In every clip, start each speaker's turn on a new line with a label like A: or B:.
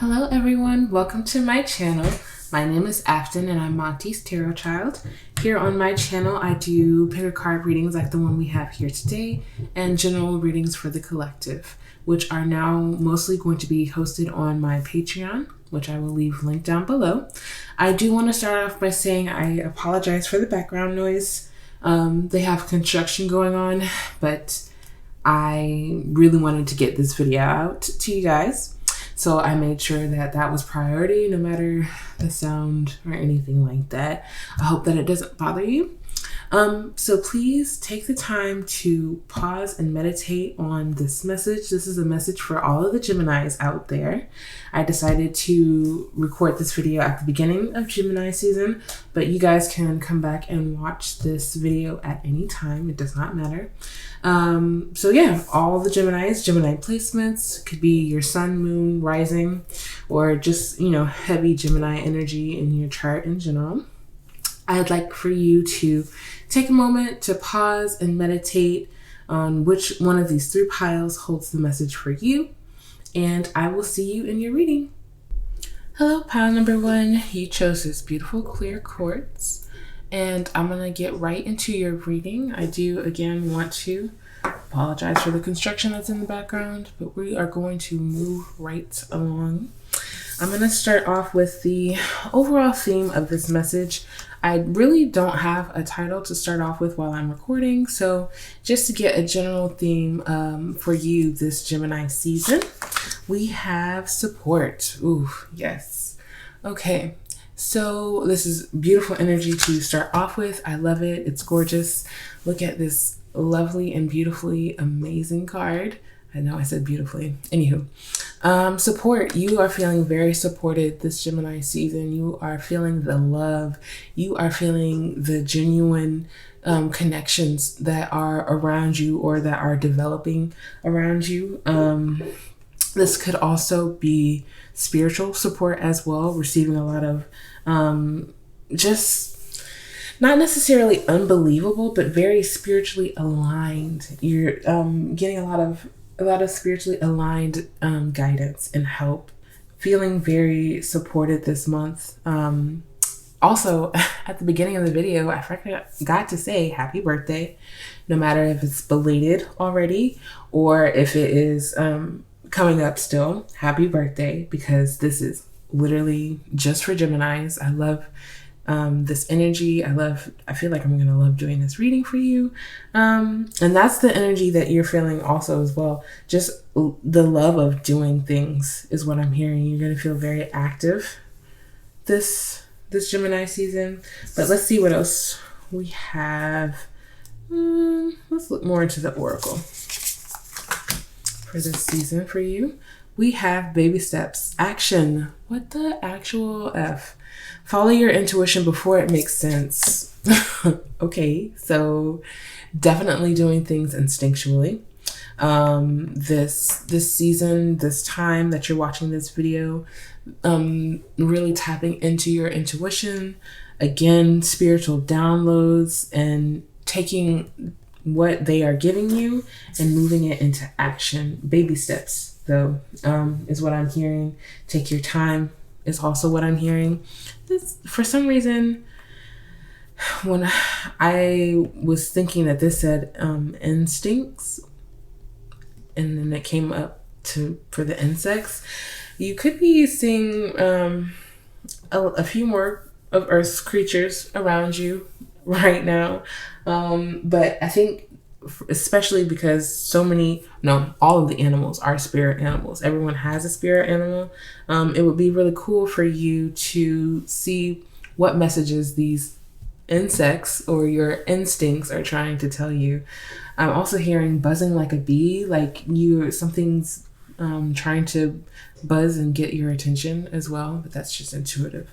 A: Hello everyone, welcome to my channel. My name is Afton and I'm Monty's Tarot Child. Here on my channel I do picker card readings like the one we have here today and general readings for the collective, which are now mostly going to be hosted on my Patreon, which I will leave linked down below. I do want to start off by saying I apologize for the background noise. They have construction going on, but I really wanted to get this video out to you guys. So I made sure that that was priority, no matter the sound or anything like that. I hope that it doesn't bother you. So please take the time to pause and meditate on this message. This is a message for all of the Geminis out there. I decided to record this video at the beginning of Gemini season, but you guys can come back and watch this video at any time. It does not matter. So yeah, all the Geminis, Gemini placements, could be your sun, moon, rising, or just, heavy Gemini energy in your chart in general. I'd like for you to take a moment to pause and meditate on which one of these three piles holds the message for you, and I will see you in your reading. Hello, pile number one. You chose this beautiful clear quartz, and I'm going to get right into your reading. I do, again, want to apologize for the construction that's in the background, but we are going to move right along. I'm going to start off with the overall theme of this message. I really don't have a title to start off with while I'm recording, so just to get a general theme for you this Gemini season, we have support. Ooh, yes. Okay, so this is beautiful energy to start off with. I love it. It's gorgeous. Look at this lovely and beautifully amazing card. I know I said beautifully. Anywho, support. You are feeling very supported this Gemini season. You are feeling the love. You are feeling the genuine connections that are around you or that are developing around you. This could also be spiritual support as well, receiving a lot of just not necessarily unbelievable, but very spiritually aligned. You're getting a lot of spiritually aligned guidance and help, feeling very supported this month. Also, at the beginning of the video, I forgot to say happy birthday, no matter if it's belated already or if it is coming up still. Happy birthday, because this is literally just for Geminis. I love this energy. I feel like I'm gonna love doing this reading for you, and that's the energy that you're feeling also as well. Just the love of doing things is what I'm hearing. You're gonna feel very active this Gemini season. But let's see what else we have. Let's look more into the oracle for this season for you. We have baby steps, action. What the actual F? Follow your intuition before it makes sense. Okay, so definitely doing things instinctually. This season, this time that you're watching this video, really tapping into your intuition. Again, spiritual downloads and taking what they are giving you and moving it into action. Baby steps, though, is what I'm hearing. Take your time is also what I'm hearing. This, for some reason, when I was thinking that this said instincts, and then it came up for the insects, you could be seeing a few more of Earth's creatures around you right now. But I think especially because all of the animals are spirit animals. Everyone has a spirit animal. It would be really cool for you to see what messages these insects or your instincts are trying to tell you. I'm also hearing buzzing like a bee, like something's trying to buzz and get your attention as well, but that's just intuitive.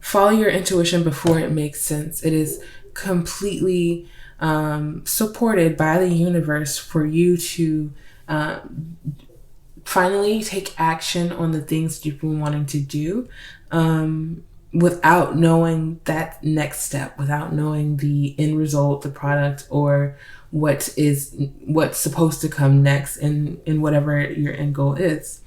A: Follow your intuition before it makes sense. It is completely supported by the universe for you to finally take action on the things you've been wanting to do, without knowing that next step, without knowing the end result, the product, or what's supposed to come next in whatever your end goal is.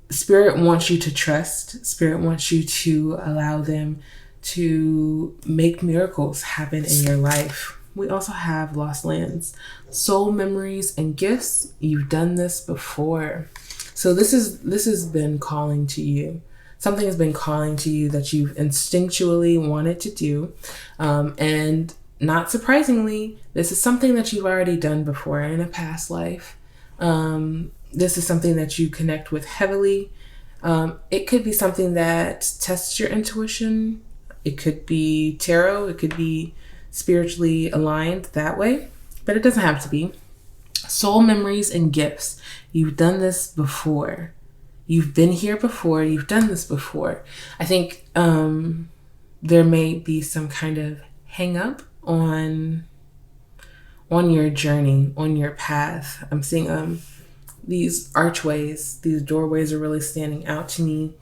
A: Spirit wants you to trust. Spirit wants you to allow them to make miracles happen in your life. We also have lost lands, soul memories, and gifts. You've done this before. So this has been calling to you. Something has been calling to you that you've instinctually wanted to do. And not surprisingly, this is something that you've already done before in a past life. This is something that you connect with heavily. It could be something that tests your intuition. It could be tarot. It could be spiritually aligned that way, but it doesn't have to be. Soul memories and gifts. You've done this before. You've been here before. You've done this before. I think there may be some kind of hang up on your journey, on your path. I'm seeing these archways, these doorways are really standing out to me.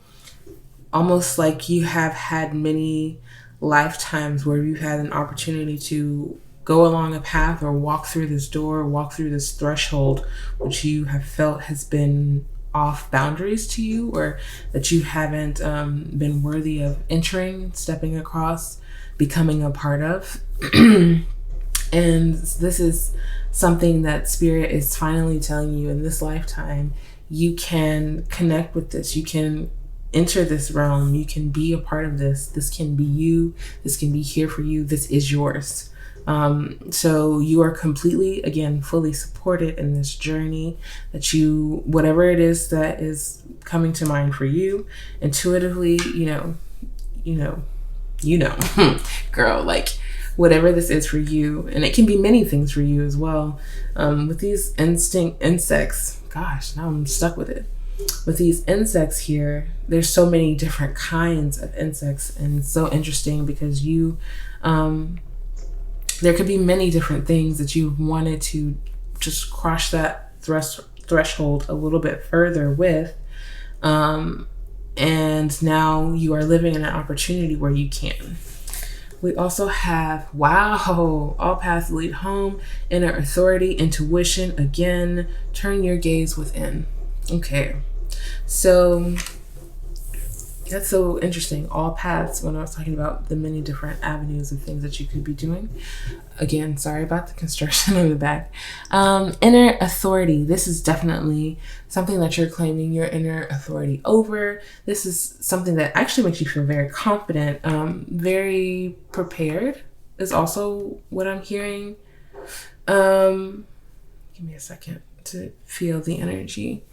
A: Almost like you have had many lifetimes where you've had an opportunity to go along a path or walk through this door, walk through this threshold, which you have felt has been off boundaries to you, or that you haven't been worthy of entering, stepping across, becoming a part of. And this is something that Spirit is finally telling you in this lifetime. You can connect with this. You can enter this realm. You can be a part of this. This can be you. This can be here for you. This is yours. So you are completely, again, fully supported in this journey that whatever it is that is coming to mind for you, intuitively, girl, like whatever this is for you, and it can be many things for you as well. With these insects, gosh, now I'm stuck with it. With these insects here, there's so many different kinds of insects, and it's so interesting because there could be many different things that you wanted to just cross that threshold a little bit further with. And now you are living in an opportunity where you can. We also have, wow, all paths lead home, inner authority, intuition, again, turn your gaze within. Okay, so that's so interesting. All paths, when I was talking about the many different avenues of things that you could be doing. Again, sorry about the construction in the back. Inner authority. This is definitely something that you're claiming your inner authority over. This is something that actually makes you feel very confident, very prepared is also what I'm hearing. Give me a second to feel the energy.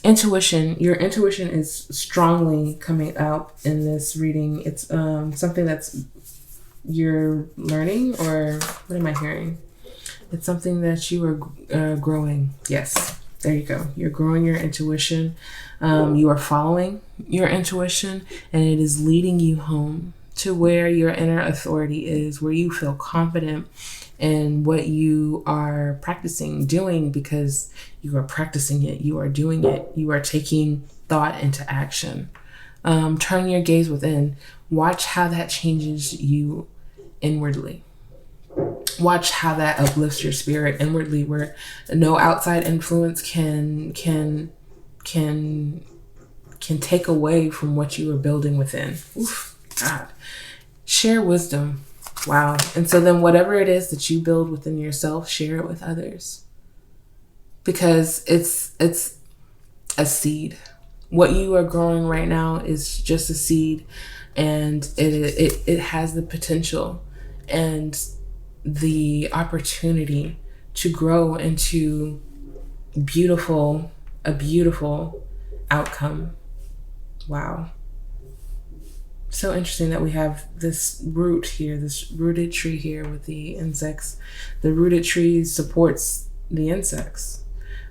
A: Intuition. Your intuition is strongly coming out in this reading. It's something that's you're learning, or what am I hearing? It's something that you are growing. Yes, there you go. You're growing your intuition. You are following your intuition, and it is leading you home to where your inner authority is, where you feel confident in what you are practicing doing, because you are practicing it, you are doing it, you are taking thought into action. Turn your gaze within. Watch how that changes you inwardly. Watch how that uplifts your spirit inwardly, where no outside influence can take away from what you are building within. Oof, God. Share wisdom. Wow. And so then whatever it is that you build within yourself, share it with others. Because it's a seed. What you are growing right now is just a seed, and it has the potential and the opportunity to grow into a beautiful outcome. Wow. So interesting that we have this root here, this rooted tree here with the insects. The rooted tree supports the insects.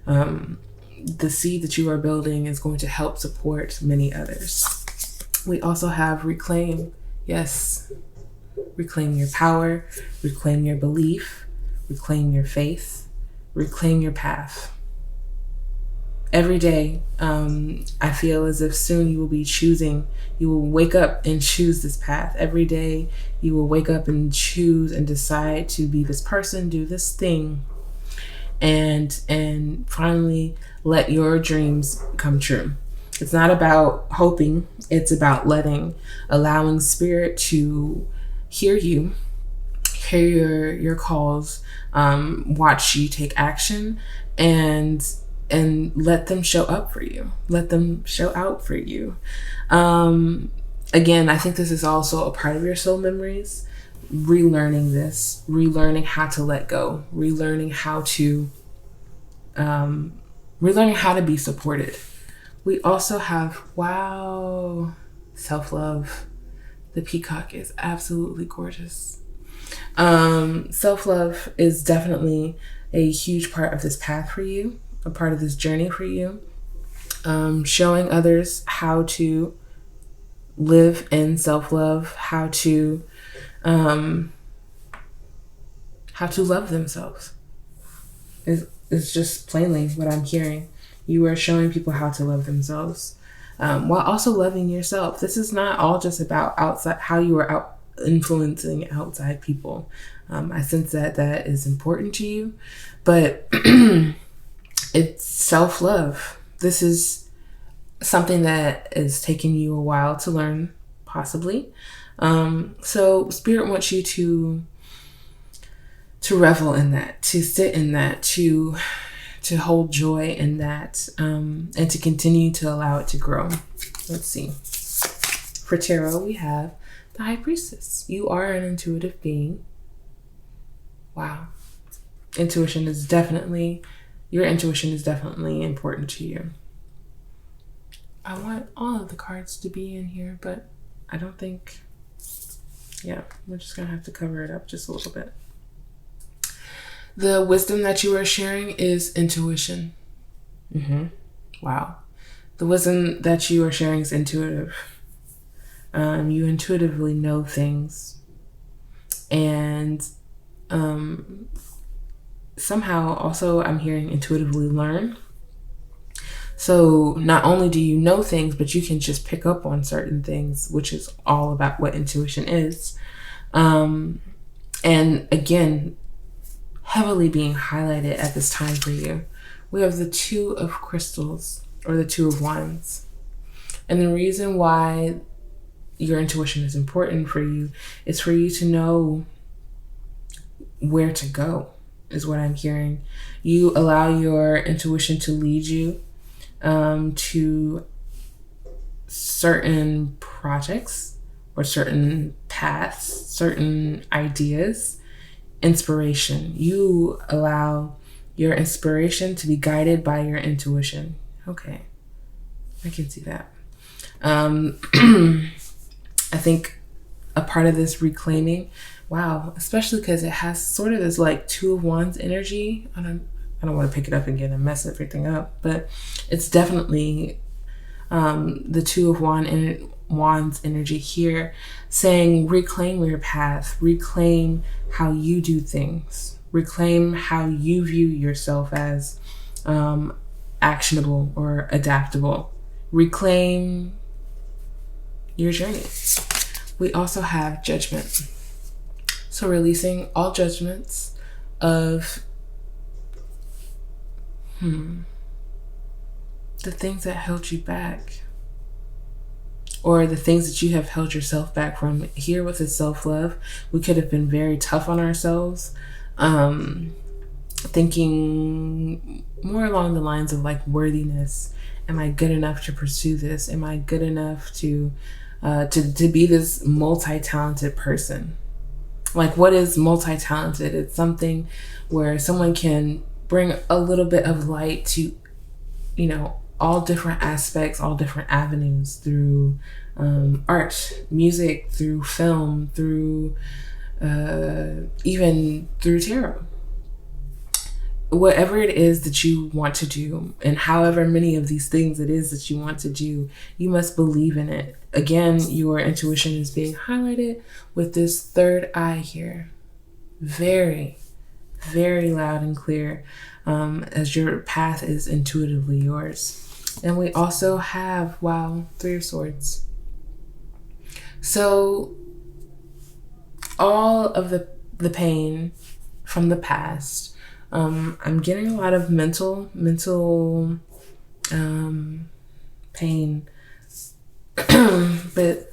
A: The seed that you are building is going to help support many others. We also have reclaim. Yes. Reclaim your power, reclaim your belief, reclaim your faith, reclaim your path. every day, I feel as if soon you will wake up and choose this path. Every day you will wake up and choose and decide to be this person, do this thing, and finally let your dreams come true. It's not about hoping, it's about allowing spirit to hear you, hear your calls, watch you take action, and let them show up for you. Let them show out for you. Again, I think this is also a part of your soul memories. Relearning how to let go, relearning how to be supported. We also have, wow, self-love. The peacock is absolutely gorgeous. Self-love is definitely a huge part of this path for you, a part of this journey for you. Showing others how to live in self-love, how to love themselves is just plainly what I'm hearing. You are showing people how to love themselves, while also loving yourself. This is not all just about outside, how you are out influencing outside people. I sense that is important to you, but it's self-love. This is something that is taking you a while to learn, possibly. So Spirit wants you to revel in that, to sit in that, to hold joy in that, and to continue to allow it to grow. Let's see. For tarot, we have the High Priestess. You are an intuitive being. Wow. Your intuition is definitely important to you. I want all of the cards to be in here, but I don't think, yeah, we're just gonna have to cover it up just a little bit. The wisdom that you are sharing is intuition. Wow. The wisdom that you are sharing is intuitive. You intuitively know things, and somehow also I'm hearing intuitively learn. So not only do you know things, but you can just pick up on certain things, which is all about what intuition is. And again, heavily being highlighted at this time for you, we have the Two of Crystals, or the Two of Wands. And the reason why your intuition is important for you is for you to know where to go, is what I'm hearing. You allow your intuition to lead you to certain projects or certain paths, certain ideas, inspiration. You allow your inspiration to be guided by your intuition. Okay, I can see that. I think a part of this reclaiming, wow, especially because it has sort of this like Two of Wands energy. I don't want to pick it up again and mess everything up, but it's definitely the Two of Wands energy here, saying reclaim your path, reclaim how you do things, reclaim how you view yourself as actionable or adaptable, reclaim your journey. We also have Judgment. So releasing all judgments of the things that held you back, or the things that you have held yourself back from. Here with the self-love, we could have been very tough on ourselves, thinking more along the lines of like worthiness. Am I good enough to pursue this? Am I good enough to be this multi-talented person? Like, what is multi-talented? It's something where someone can bring a little bit of light to, all different aspects, all different avenues, through art, music, through film, through even through tarot. Whatever it is that you want to do, and however many of these things it is that you want to do, you must believe in it. Again, your intuition is being highlighted with this third eye here. Very, very loud and clear. as your path is intuitively yours. And we also have, wow, Three of Swords. So all of the pain from the past, I'm getting a lot of mental pain. But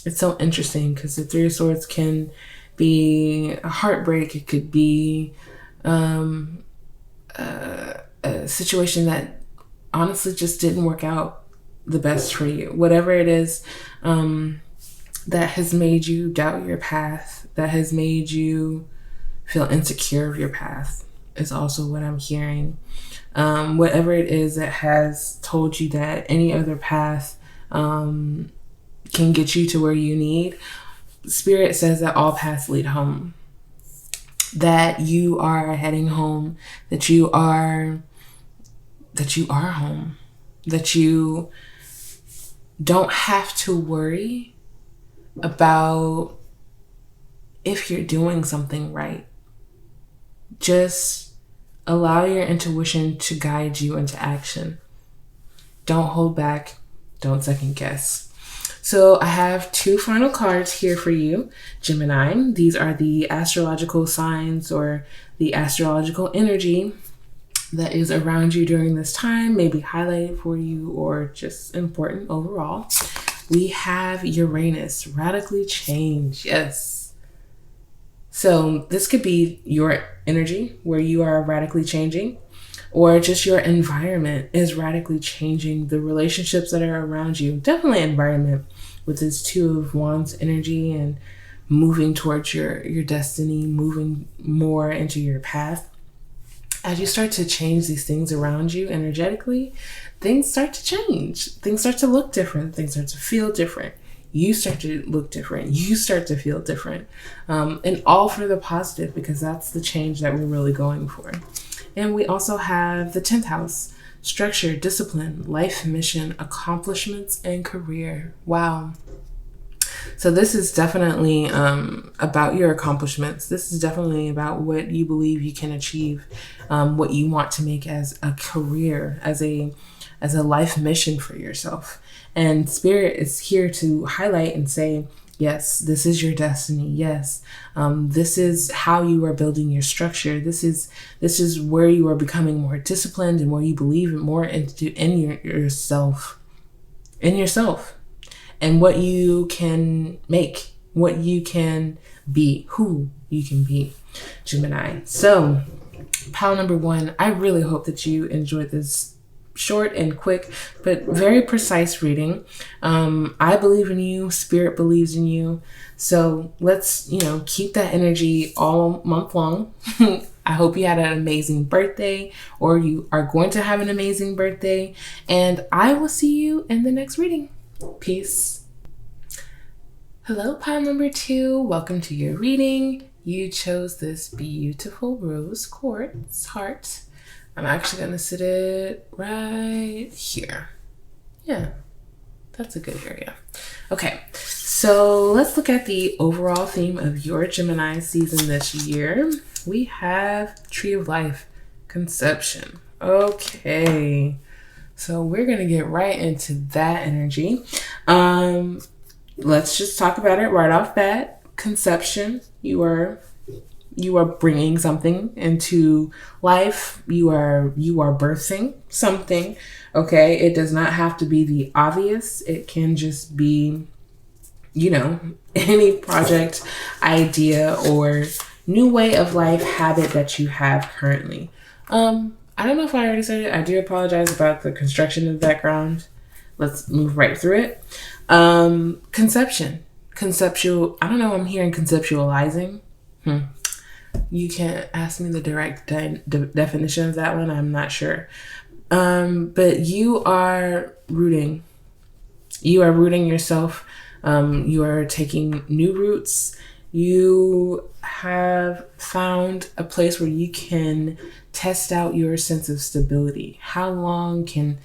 A: it's so interesting because the Three of Swords can be a heartbreak. It could be a situation that honestly just didn't work out the best for you. Whatever it is that has made you doubt your path, that has made you feel insecure of your path, is also what I'm hearing. Whatever it is that has told you that any other path can get you to where you need, Spirit says that all paths lead home. That you are heading home, that you are home, that you don't have to worry about if you're doing something right. Just allow your intuition to guide you into action. Don't hold back. Don't second guess. So I have two final cards here for you, Gemini. These are the astrological signs or the astrological energy that is around you during this time, maybe highlighted for you or just important overall. We have Uranus, radically change. Yes. So this could be your energy where you are radically changing, or just your environment is radically changing. The relationships that are around you, definitely environment with this Two of Wands energy and moving towards your destiny, moving more into your path. As you start to change these things around you energetically, things start to change. Things start to look different. Things start to feel different. You start to look different. You start to feel different. And all for the positive, because that's the change that we're really going for. And we also have the 10th house, structure, discipline, life mission, accomplishments, and career. Wow. So this is definitely about your accomplishments. This is definitely about what you believe you can achieve, what you want to make as a career, as a life mission for yourself. And Spirit is here to highlight and say, yes, this is your destiny. Yes, this is how you are building your structure. This is where you are becoming more disciplined and where you believe more in yourself, and what you can make, what you can be, who you can be, Gemini. So, pile number one, I really hope that you enjoyed this short and quick, but very precise reading. I believe in you. Spirit believes in you. So let's, keep that energy all month long. I hope you had an amazing birthday, or you are going to have an amazing birthday. And I will see you in the next reading. Peace. Hello, pile number two. Welcome to your reading. You chose this beautiful rose quartz heart. I'm actually going to sit it right here. Yeah, that's a good area. Okay, so let's look at the overall theme of your Gemini season this year. We have Tree of Life, Conception. Okay, so we're going to get right into that energy. Let's just talk about it right off bat. Conception, you are bringing something into life. You are birthing something. Okay, it does not have to be the obvious. It can just be, any project, idea, or new way of life, habit that you have currently. I don't know if I already said it. I do apologize about the construction in the background. Let's move right through it. Conception. Conceptual. I don't know. I'm hearing conceptualizing. You can't ask me the direct definition of that one. I'm not sure. But you are rooting. You are rooting yourself. You are taking new roots. You have found a place where you can test out your sense of stability. How long can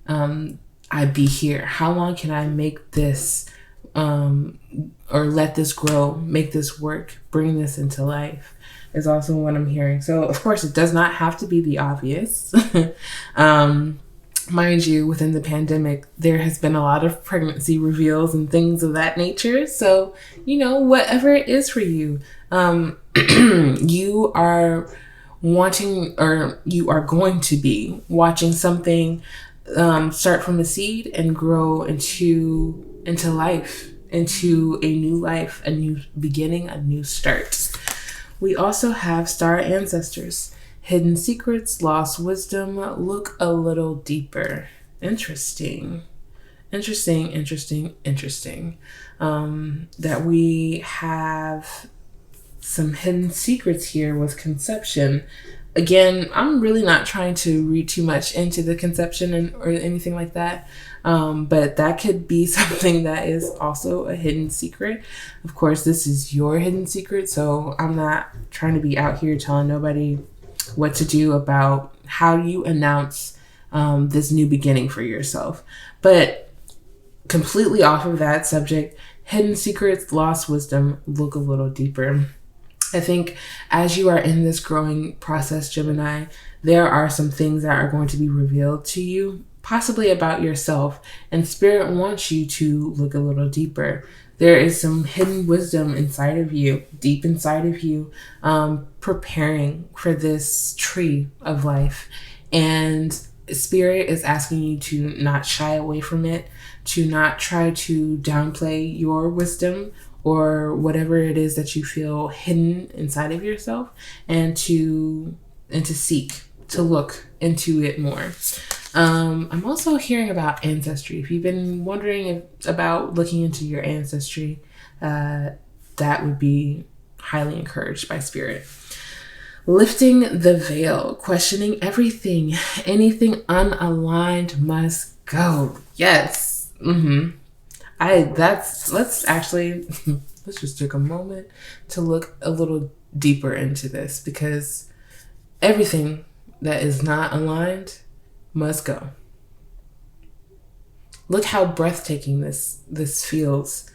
A: I be here? How long can I make this or let this grow, make this work, bring this into life? is also what I'm hearing. So of course it does not have to be the obvious. Mind you, within the pandemic, there has been a lot of pregnancy reveals and things of that nature. So, whatever it is for you, you are wanting, or you are going to be watching something start from a seed and grow into life, into a new life, a new beginning, a new start. We also have star ancestors. Hidden secrets, lost wisdom, look a little deeper. Interesting. That we have some hidden secrets here with conception. Again, I'm really not trying to read too much into the conception or anything like that. But that could be something that is also a hidden secret. Of course, this is your hidden secret, so I'm not trying to be out here telling nobody what to do about how you announce this new beginning for yourself. But completely off of that subject, hidden secrets, lost wisdom, look a little deeper. I think as you are in this growing process, Gemini, there are some things that are going to be revealed to you, possibly about yourself, and Spirit wants you to look a little deeper. There is some hidden wisdom inside of you, deep inside of you, preparing for this tree of life. And Spirit is asking you to not shy away from it, to not try to downplay your wisdom or whatever it is that you feel hidden inside of yourself, and to seek, to look into it more. I'm also hearing about ancestry. If you've been wondering about looking into your ancestry, that would be highly encouraged by Spirit. Lifting the veil, questioning everything, anything unaligned must go. Yes. Let's just take a moment to look a little deeper into this, because everything that is not aligned must go. Look how breathtaking this feels.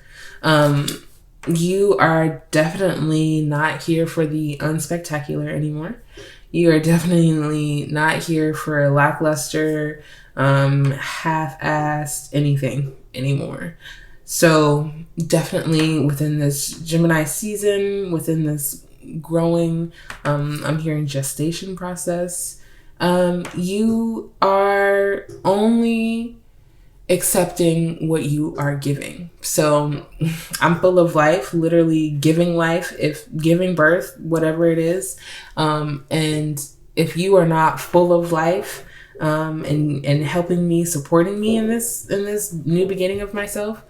A: You are definitely not here for the unspectacular anymore. You are definitely not here for lackluster, half-assed anything anymore. So definitely within this Gemini season, within this growing, I'm hearing gestation process, you are only accepting what you are giving. So I'm full of life, literally giving life, if giving birth, whatever it is. And if you are not full of life, and helping me, supporting me in this new beginning of myself,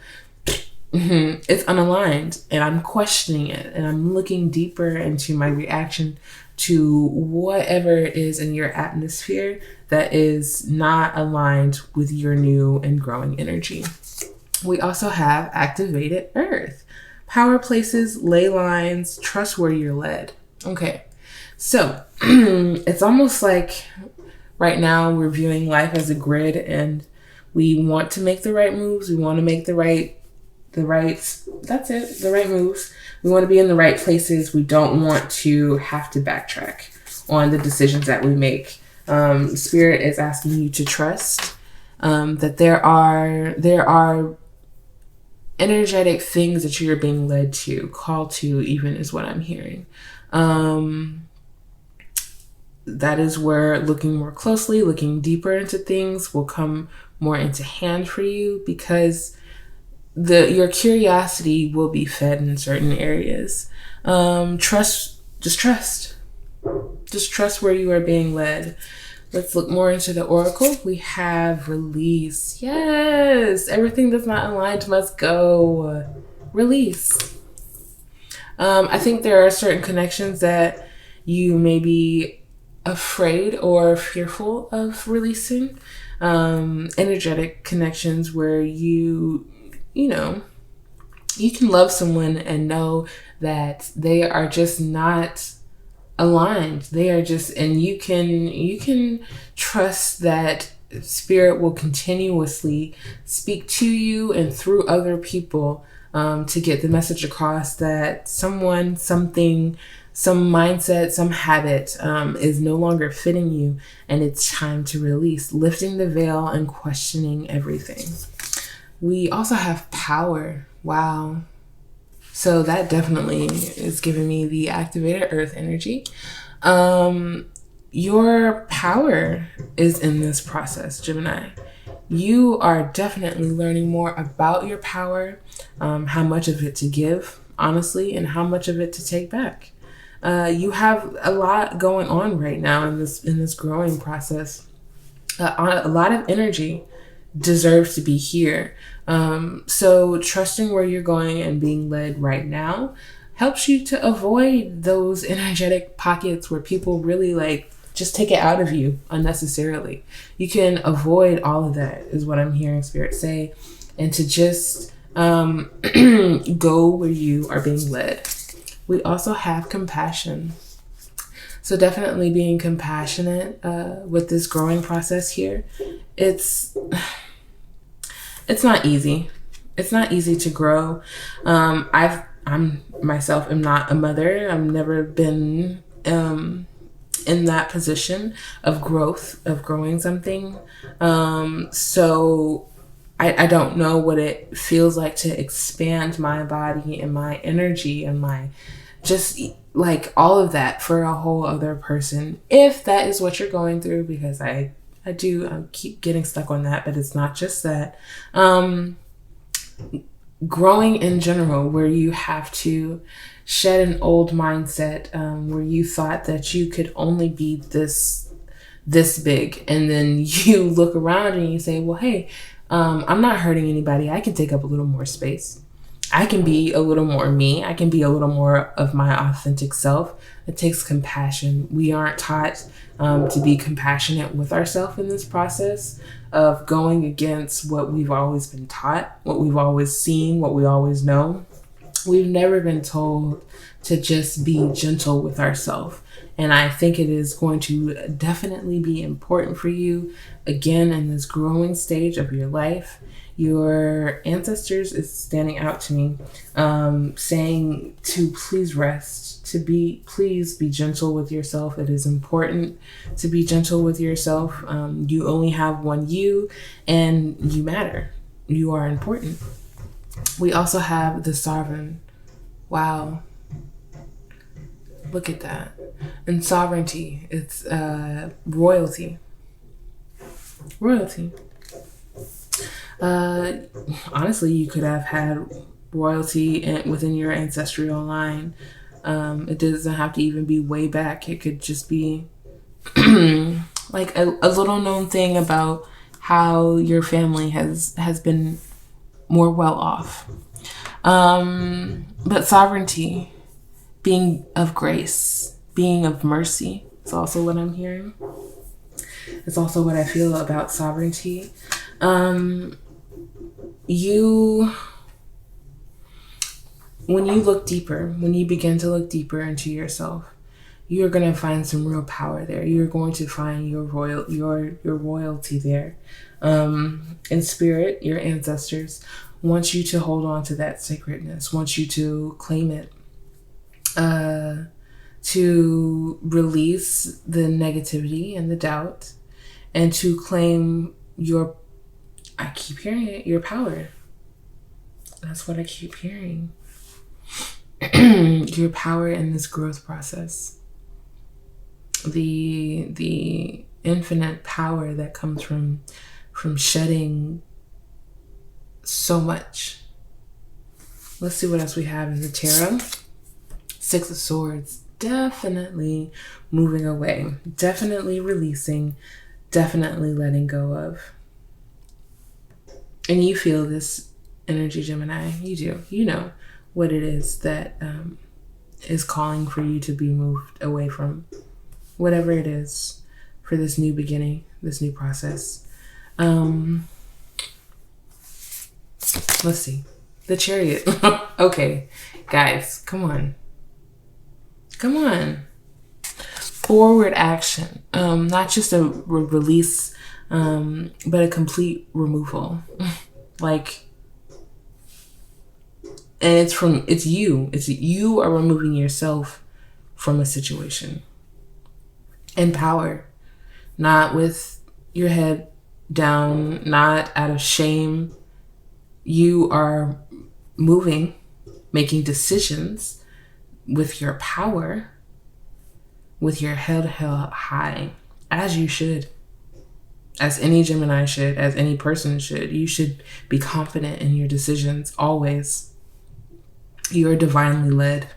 A: it's unaligned, and I'm questioning it, and I'm looking deeper into my reaction to whatever it is in your atmosphere that is not aligned with your new and growing energy. We also have activated Earth. Power places, ley lines, trust where you're led. Okay, so it's almost like right now we're viewing life as a grid, and we want to make the right moves. We want to make the right moves. We want to be in the right places. We don't want to have to backtrack on the decisions that we make. Spirit is asking you to trust that there are energetic things that you're being led to, called to, even, is what I'm hearing. That is where looking more closely, looking deeper into things will come more into hand for you, because your curiosity will be fed in certain areas. Just trust where you are being led. Let's look more into the oracle. We have release. Yes, everything that's not aligned must go. Release. I think there are certain connections that you may be afraid or fearful of releasing. Energetic connections where you can love someone and know that they are just not aligned. They are just, and you can trust that Spirit will continuously speak to you and through other people to get the message across that someone, something, some mindset, some habit is no longer fitting you, and it's time to release, lifting the veil and questioning everything. We also have power. Wow. So that definitely is giving me the activated earth energy. Your power is in this process, Gemini. You are definitely learning more about your power, how much of it to give, honestly, and how much of it to take back. You have a lot going on right now in this growing process. A lot of energy deserves to be here. So trusting where you're going and being led right now helps you to avoid those energetic pockets where people really like just take it out of you unnecessarily. You can avoid all of that, is what I'm hearing Spirit say, and to just go where you are being led. We also have compassion. So definitely being compassionate with this growing process here. It's not easy. It's not easy to grow. I'm myself am not a mother. I've never been in that position of growth, of growing something. So I don't know what it feels like to expand my body and my energy and my just like all of that for a whole other person. If that is what you're going through, because I keep getting stuck on that, but it's not just that. Growing in general, where you have to shed an old mindset, where you thought that you could only be this big, and then you look around and you say, well, hey, I'm not hurting anybody. I can take up a little more space. I can be a little more me. I can be a little more of my authentic self. It takes compassion. We aren't taught to be compassionate with ourselves in this process of going against what we've always been taught, what we've always seen, what we always know. We've never been told to just be gentle with ourselves. And I think it is going to definitely be important for you, again, in this growing stage of your life. Your ancestors is standing out to me, saying to please rest, please be gentle with yourself. It is important to be gentle with yourself. You only have one you, and you matter. You are important. We also have the sovereign. Wow. Look at that. And sovereignty, it's royalty. Royalty. Honestly, you could have had royalty within your ancestral line. It doesn't have to even be way back. It could just be like a little known thing about how your family has been more well off. But sovereignty, being of grace, being of mercy, is also what I'm hearing. It's also what I feel about sovereignty. When you begin to look deeper into yourself, you're going to find some real power there. You're going to find your royalty there. In spirit, your ancestors want you to hold on to that sacredness, want you to claim it, to release the negativity and the doubt, and to claim I keep hearing it, your power. That's what I keep hearing. Your power in this growth process. The infinite power that comes from shedding so much. Let's see what else we have in the tarot. Six of Swords. Definitely moving away. Definitely releasing. Definitely letting go of. And you feel this energy, Gemini. You do. You know what it is that is calling for you to be moved away from. Whatever it is for this new beginning, this new process. Let's see. The Chariot. Okay, guys, come on. Come on. Forward action. Not just a release, but a complete removal. Like, and it's you. You are removing yourself from a situation. In power, not with your head down, not out of shame. You are moving, making decisions with your power, with your head held high, as you should, as any Gemini should, as any person should. You should be confident in your decisions always. You are divinely led.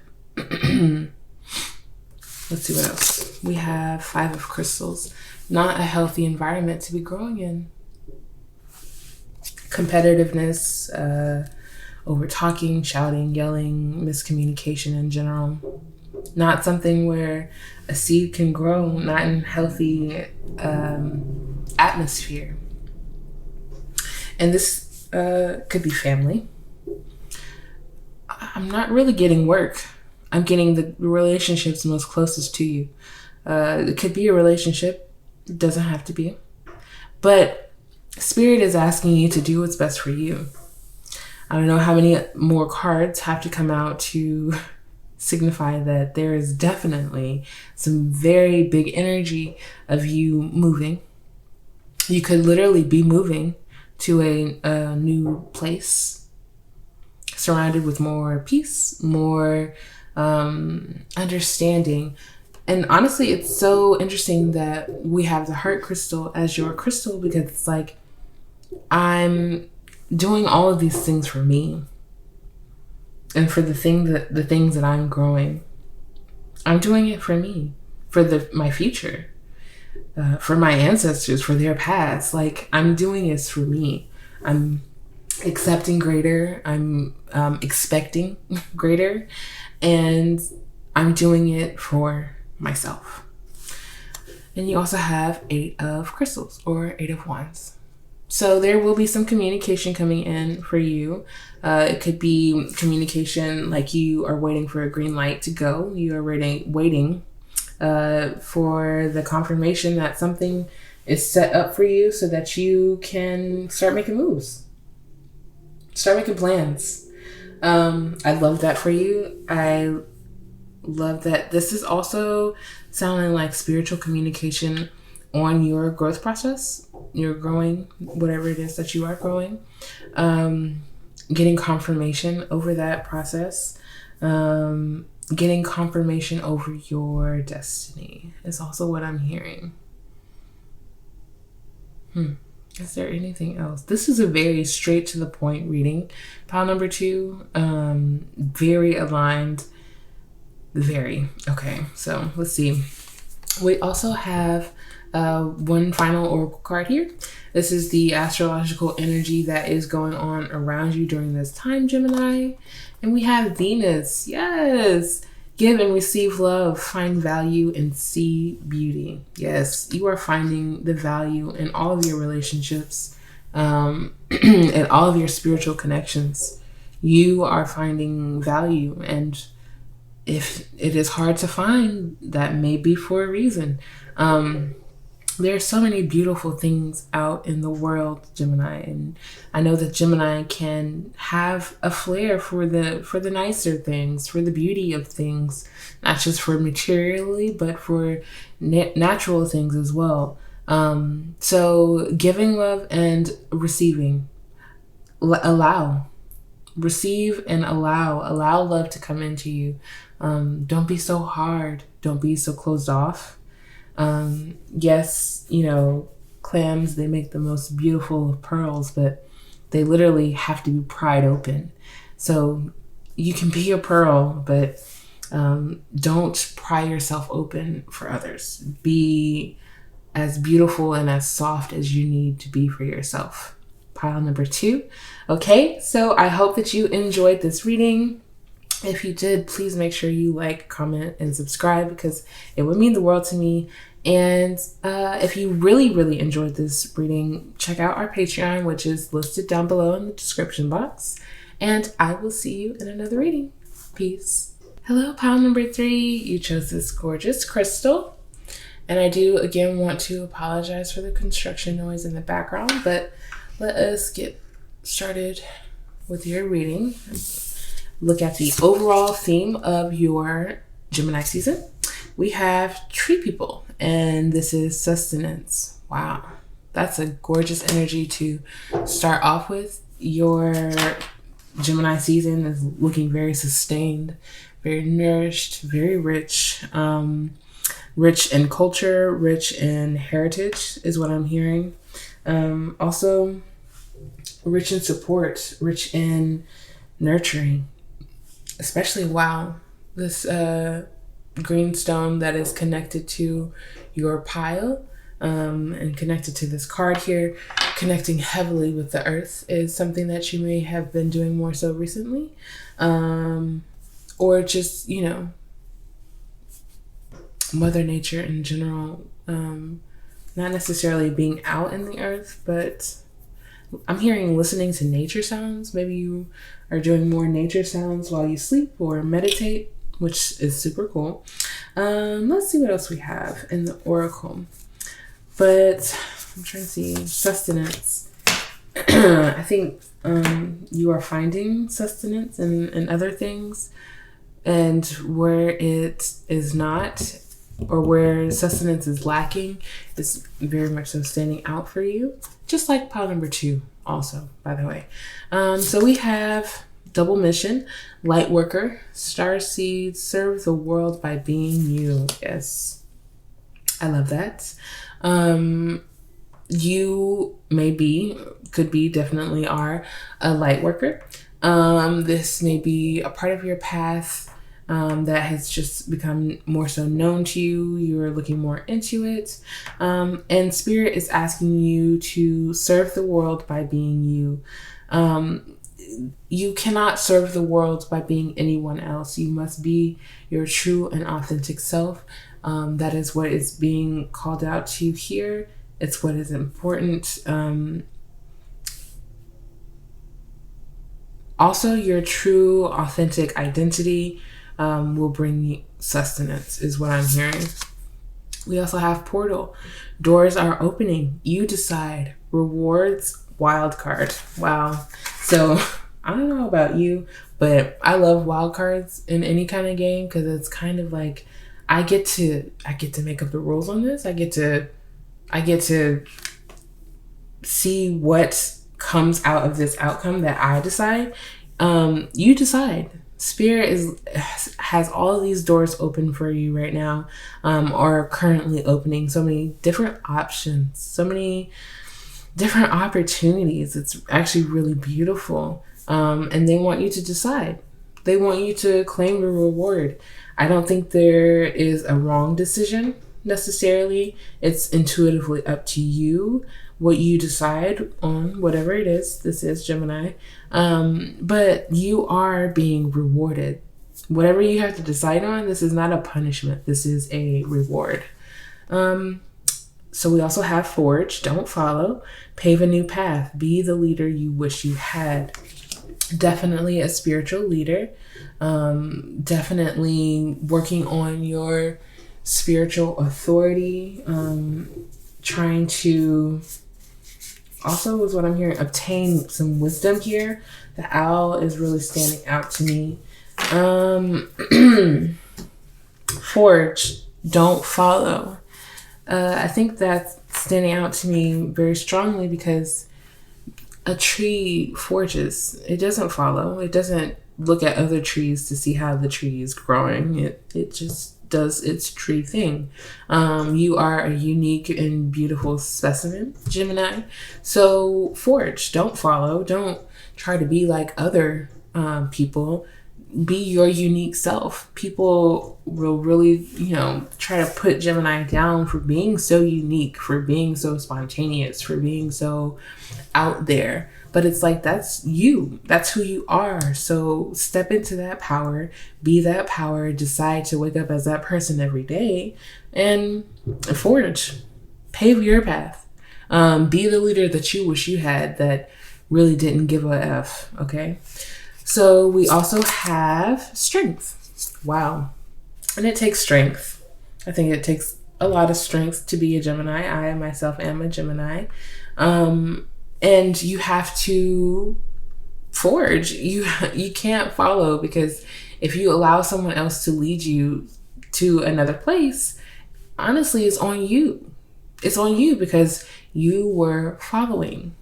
A: Let's see what else. We have 5 of crystals. Not a healthy environment to be growing in. Competitiveness, over talking, shouting, yelling, miscommunication in general. Not something where a seed can grow, not in healthy atmosphere. And this could be family. I'm not really getting work. I'm getting the relationships most closest to you. It could be a relationship. It doesn't have to be. But Spirit is asking you to do what's best for you. I don't know how many more cards have to come out to signify that there is definitely some very big energy of you moving. You could literally be moving to a new place, surrounded with more peace, more understanding. And honestly, it's so interesting that we have the heart crystal as your crystal, because it's like, I'm doing all of these things for me and for the things that I'm growing. I'm doing it for me, for my future, for my ancestors, for their past. Like, I'm doing this for me. I'm accepting greater. I'm expecting greater, and I'm doing it for myself. And you also have 8 of crystals, or 8 of wands. So there will be some communication coming in for you. It could be communication like you are waiting for a green light to go. You are waiting for the confirmation that something is set up for you so that you can start making moves. Start making plans. I love that for you. I love that this is also sounding like spiritual communication on your growth process. You're growing, whatever it is that you are growing. Getting confirmation over that process. Getting confirmation over your destiny is also what I'm hearing. Is there anything else? This is a very straight to the point reading. Pile number 2, very aligned. Very. Okay, so let's see. We also have one final oracle card here. This is the astrological energy that is going on around you during this time, Gemini. And we have Venus. Yes. Give and receive love. Find value and see beauty. Yes, you are finding the value in all of your relationships, and all of your spiritual connections. You are finding value, and if it is hard to find, that may be for a reason. There are so many beautiful things out in the world, Gemini, and I know that Gemini can have a flair for the nicer things, for the beauty of things, not just for materially, but for natural things as well. So giving love and receiving, receive and allow love to come into you. Don't be so hard. Don't be so closed off. Yes, clams, they make the most beautiful of pearls, but they literally have to be pried open. So you can be a pearl, but don't pry yourself open for others. Be as beautiful and as soft as you need to be for yourself. Pile number 2. Okay, so I hope that you enjoyed this reading. If you did, please make sure you like, comment, and subscribe, because it would mean the world to me. And if you really, really enjoyed this reading, check out our Patreon, which is listed down below in the description box. And I will see you in another reading. Peace. Hello, pile number 3. You chose this gorgeous crystal. And I do, again, want to apologize for the construction noise in the background, but let us get started with your reading. Look at the overall theme of your Gemini season. we have tree people, and this is sustenance. Wow, that's a gorgeous energy to start off with. Your Gemini season is looking very sustained, very nourished, very rich. Rich in culture, rich in heritage is what I'm hearing. Also, rich in support, rich in nurturing, especially, wow, this green stone that is connected to your pile and connected to this card here, connecting heavily with the earth, is something that you may have been doing more so recently. Or just, you know, Mother Nature in general, not necessarily being out in the earth, but I'm hearing listening to nature sounds. Maybe you are doing more nature sounds while you sleep or meditate, which is super cool. Let's see what else we have in the oracle. But I'm trying to see sustenance. I think you are finding sustenance in other things, and where it is not, or where sustenance is lacking, is very much so standing out for you. Just like pile number 2 also, by the way. So we have double mission, light worker, star seed, serve the world by being you. Yes, I love that. You could be, definitely are a light worker. This may be a part of your path that has just become more so known to you. You're looking more into it. And Spirit is asking you to serve the world by being you. You cannot serve the world by being anyone else. You must be your true and authentic self. That is what is being called out to you here. It's what is important. Also, your true, authentic identity will bring you sustenance, is what I'm hearing. We also have portal. Doors are opening. You decide. Rewards, wild card. Wow. So I don't know about you, but I love wild cards in any kind of game, because it's kind of like I get to make up the rules on this. I get to see what comes out of this outcome that I decide. You decide. Spirit has all of these doors open for you right now, or currently opening. So many different options, so many different opportunities. It's actually really beautiful. And they want you to decide. They want you to claim the reward. I don't think there is a wrong decision necessarily. It's intuitively up to you what you decide on, whatever it is. This is Gemini. But you are being rewarded. Whatever you have to decide on, this is not a punishment. This is a reward. So we also have forge, don't follow, pave a new path, be the leader you wish you had. Definitely a spiritual leader. Definitely working on your spiritual authority. Trying to, also is what I'm hearing, obtain some wisdom here. The owl is really standing out to me. Forge, don't follow. I think that's standing out to me very strongly, because a tree forges. It doesn't follow. It doesn't look at other trees to see how the tree is growing. It just does its tree thing. You are a unique and beautiful specimen, Gemini. So forge, don't follow. Don't try to be like other people. Be your unique self. People will really, try to put Gemini down for being so unique, for being so spontaneous, for being so out there. But it's like, that's you. That's who you are. So step into that power, be that power, decide to wake up as that person every day, and forge, pave your path. Be the leader that you wish you had, that really didn't give a F, okay? So we also have strength. Wow. And it takes strength. I think it takes a lot of strength to be a Gemini. I myself am a Gemini. And you have to forge. You can't follow, because if you allow someone else to lead you to another place, honestly, is on you. It's on you because you were following.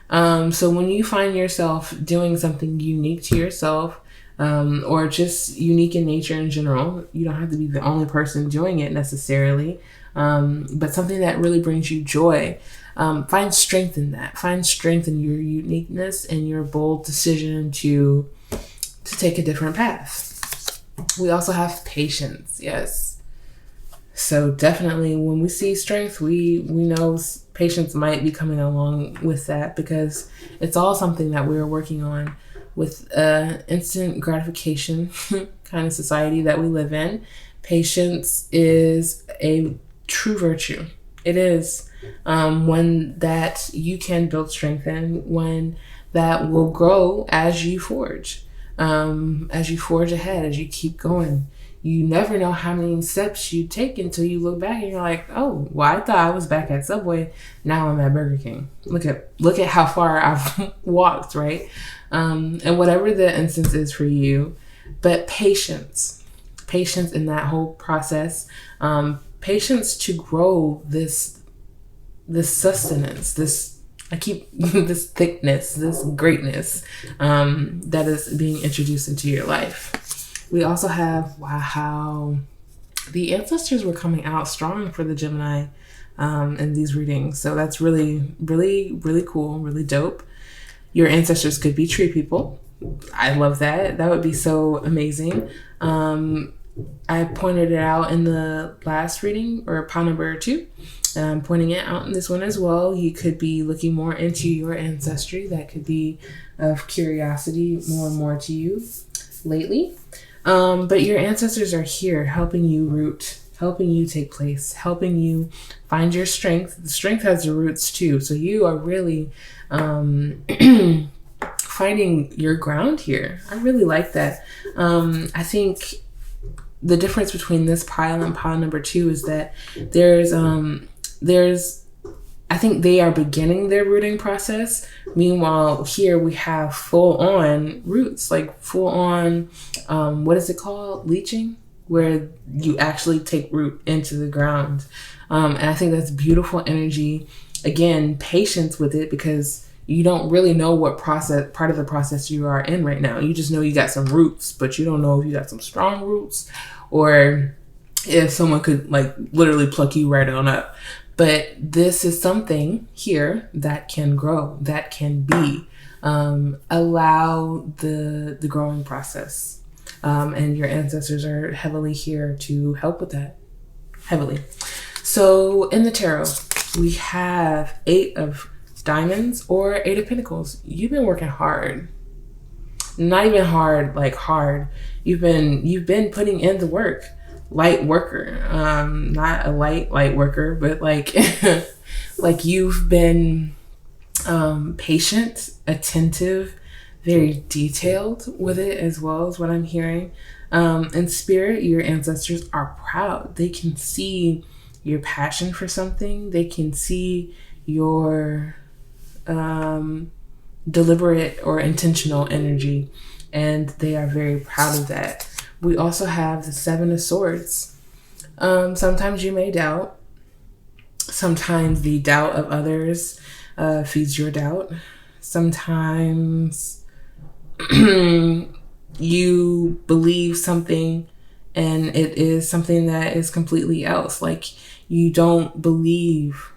A: So when you find yourself doing something unique to yourself, or just unique in nature in general, you don't have to be the only person doing it necessarily, but something that really brings you joy, find strength in that. Find strength in your uniqueness and your bold decision to take a different path. We also have patience. Yes. So definitely when we see strength, we know patience might be coming along with that, because it's all something that we're working on with instant gratification kind of society that we live in. Patience is a true virtue. It is one that you can build strength in, one that will grow as you forge ahead, as you keep going. You never know how many steps you take until you look back and you're like, oh, well, I thought I was back at Subway. Now I'm at Burger King. Look at how far I've walked, right? And whatever the instance is for you, but patience in that whole process, patience to grow this sustenance, this thickness, this greatness, that is being introduced into your life. We also have, wow, the ancestors were coming out strong for the Gemini in these readings. So that's really, really, really cool, really dope. Your ancestors could be tree people. I love that. That would be so amazing. I pointed it out in the last reading, or pile number 2. And I'm pointing it out in this one as well. You could be looking more into your ancestry. That could be of curiosity more and more to you lately. But your ancestors are here helping you root, helping you take place, helping you find your strength. The strength has the roots too. So you are really finding your ground here. I really like that. I think the difference between this pile and pile number 2 is that I think they are beginning their rooting process. Meanwhile, here we have full on roots, like full on, what is it called? Leaching, where you actually take root into the ground. And I think that's beautiful energy. Again, patience with it, because you don't really know what part of the process you are in right now. You just know you got some roots, but you don't know if you got some strong roots or if someone could like literally pluck you right on up. But this is something here that can grow, that can be. Allow the growing process. And your ancestors are heavily here to help with that. Heavily. So in the tarot, we have 8 of Diamonds or 8 of Pentacles. You've been working hard. Not even hard, like hard. You've been putting in the work. Light worker, not a light worker, but like like you've been patient, attentive, very detailed with it as well, is what I'm hearing. In spirit, your ancestors are proud. They can see your passion for something. They can see your deliberate or intentional energy, and they are very proud of that. We also have the 7 of Swords. Sometimes you may doubt. Sometimes the doubt of others feeds your doubt. Sometimes you believe something and it is something that is completely else. Like you don't believe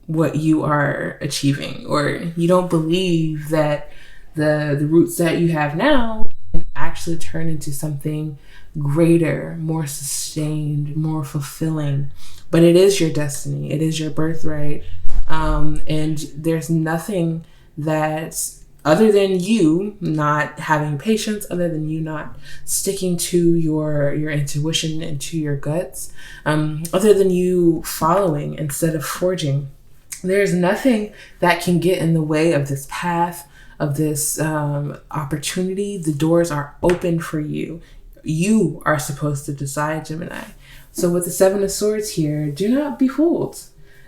A: what you are achieving, or you don't believe that the roots that you have now can actually turn into something greater, more sustained, more fulfilling. But it is your destiny. It is your birthright. And there's nothing that, other than you not having patience, other than you not sticking to your intuition and to your guts, other than you following instead of forging, there's nothing that can get in the way of this path, of this opportunity. The doors are open for you. You are supposed to decide, Gemini. So with the 7 of Swords here, do not be fooled.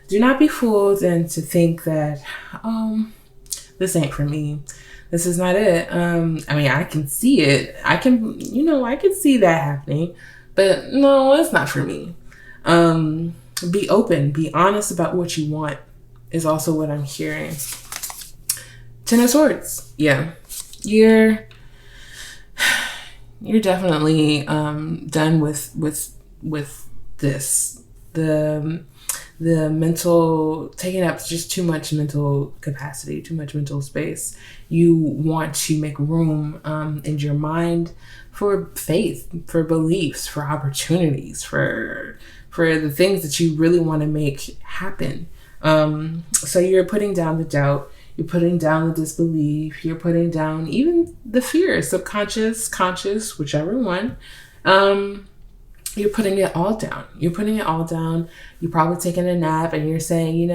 A: Do not be fooled and to think that, this ain't for me. This is not it. I mean, I can see it. I can see that happening. But no, it's not for me. Be open, be honest about what you want is also what I'm hearing. Ten of Swords. Yeah. You're definitely done with this. The mental, taking up just too much mental capacity, too much mental space. You want to make room in your mind for faith, for beliefs, for opportunities, for the things that you really want to make happen. So you're putting down the doubt, you're putting down the disbelief, you're putting down even the fear, subconscious, conscious, whichever one. You're putting it all down. You're putting it all down. You're probably taking a nap and you're saying,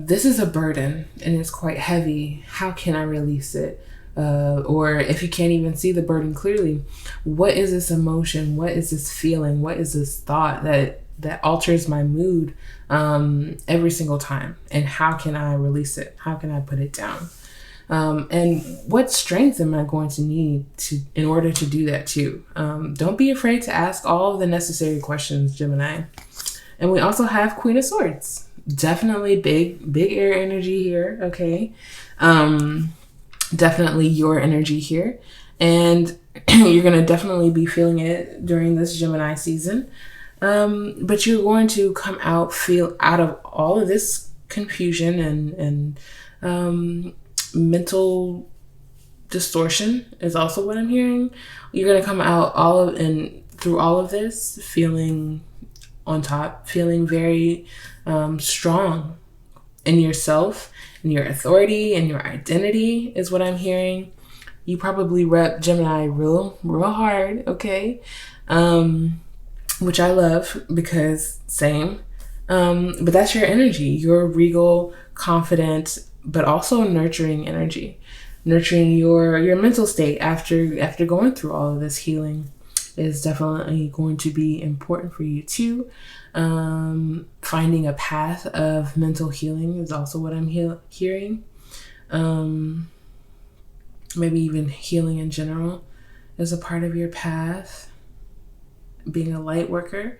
A: this is a burden and it's quite heavy. How can I release it? Or if you can't even see the burden clearly, what is this emotion? What is this feeling? What is this thought that alters my mood every single time? And how can I release it? How can I put it down? And what strength am I going to need in order to do that too? Don't be afraid to ask all of the necessary questions, Gemini. And we also have Queen of Swords. Definitely big air energy here. Okay. Definitely your energy here. And you're going to definitely be feeling it during this Gemini season. But you're going to come feel out of all of this confusion and mental distortion is also what I'm hearing. You're going to come out through all of this feeling on top, feeling very strong in yourself and your authority and your identity is what I'm hearing. You probably rep Gemini real hard, okay? Which I love because same. But that's your energy. Your regal, confident, but also nurturing energy. Nurturing your mental state after going through all of this healing is definitely going to be important for you too. Finding a path of mental healing is also what I'm hearing. Maybe even healing in general is a part of your path. Being a light worker.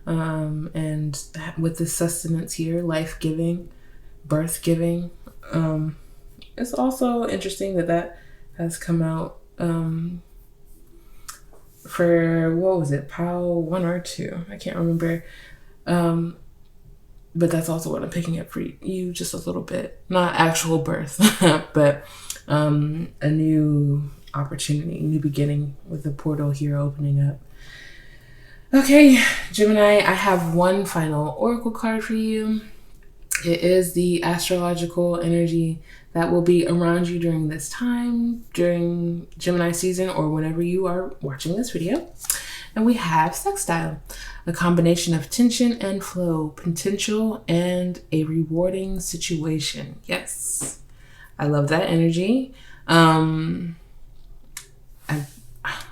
A: And with the sustenance here, life-giving, birth-giving. It's also interesting that has come out for, what was it, Pile 1 or 2? I can't remember. But that's also what I'm picking up for you just a little bit. Not actual birth, but a new opportunity, new beginning with the portal here opening up. Okay, Gemini, I have one final oracle card for you. It is the astrological energy that will be around you during this time, during Gemini season, or whenever you are watching this video. And we have sextile, a combination of tension and flow, potential and a rewarding situation. Yes, I love that energy. I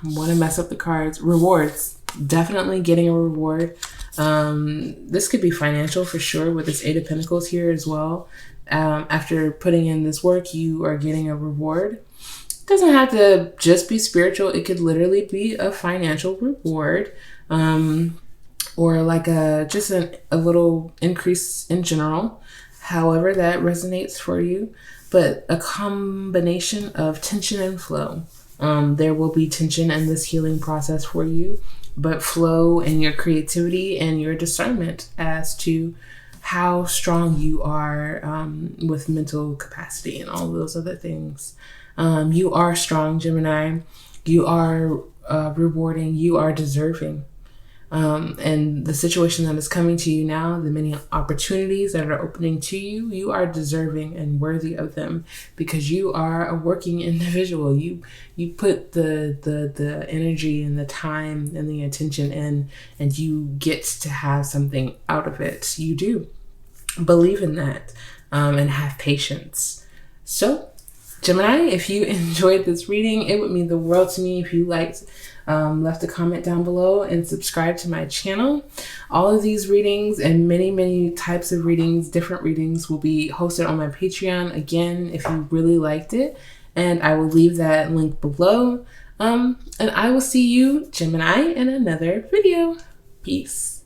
A: want to mess up the cards. Rewards. Definitely getting a reward. This could be financial for sure with this 8 of Pentacles here as well. After putting in this work, you are getting a reward. Doesn't have to just be spiritual. It could literally be a financial reward, or like just a little increase in general, however that resonates for you. But a combination of tension and flow. There will be tension in this healing process for you, but flow in your creativity and your discernment as to how strong you are with mental capacity and all those other things. You are strong, Gemini. You are rewarding. You are deserving. And the situation that is coming to you now, the many opportunities that are opening to you, you are deserving and worthy of them because you are a working individual. You put the energy and the time and the attention in, and you get to have something out of it. You do believe in that, and have patience. So, Gemini, if you enjoyed this reading, it would mean the world to me if you left a comment down below and subscribe to my channel. All of these readings and many types of readings, different readings, will be hosted on my Patreon again if you really liked it, and I will leave that link below. And I will see you, Gemini, in another video. Peace.